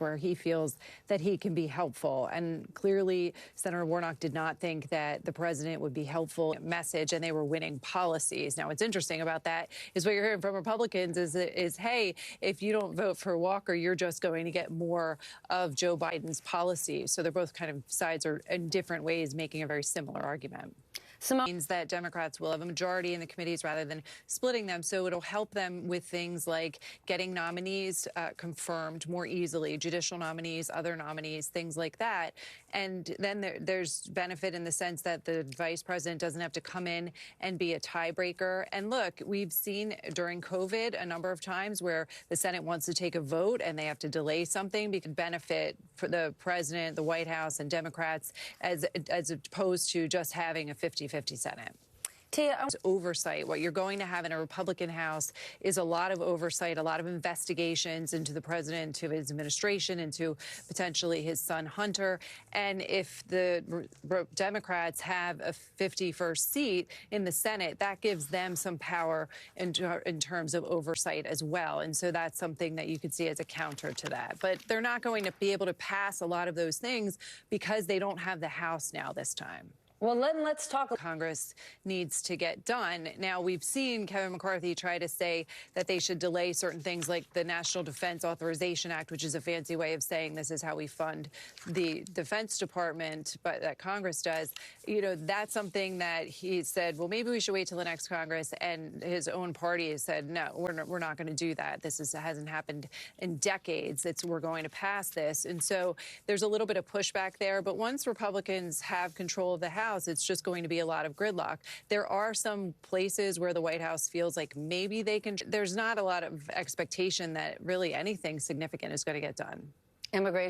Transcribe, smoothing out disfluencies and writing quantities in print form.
where he feels that he can be helpful. And clearly, Senator Warnock did not think that the president would be helpful message, and they were winning policies. Now, what's interesting about that is what you're hearing from Republicans is, hey, if you don't vote for Walker, you're just going to get more of Joe Biden's policies. So they're both kind of sides are in different ways making a very similar argument. Means that Democrats will have a majority in the committees rather than splitting them. So it'll help them with things like getting nominees confirmed more easily, judicial nominees, other nominees, things like that. And then there's benefit in the sense that the vice president doesn't have to come in and be a tiebreaker. And look, we've seen during COVID a number of times where the Senate wants to take a vote and they have to delay something because benefit for the president, the White House, and Democrats as opposed to just having a 50-50 Senate. Tia, oversight. What you're going to have in a Republican House is a lot of oversight, a lot of investigations into the president, to his administration, into potentially his son Hunter. And if the Democrats have a 51st seat in the Senate, that gives them some power in terms of oversight as well. And so that's something that you could see as a counter to that. But they're not going to be able to pass a lot of those things because they don't have the House now this time. Well, let's talk. Congress needs to get done. Now, we've seen Kevin McCarthy try to say that they should delay certain things like the National Defense Authorization Act, which is a fancy way of saying this is how we fund the Defense Department, but that Congress does. You know, that's something that he said, well, maybe we should wait till the next Congress. And his own party has said, no, we're not going to do that. This hasn't happened in decades. We're going to pass this. And so there's a little bit of pushback there. But once Republicans have control of the House, it's just going to be a lot of gridlock. There are some places where the White House feels like maybe they can. There's not a lot of expectation that really anything significant is going to get done. Immigration.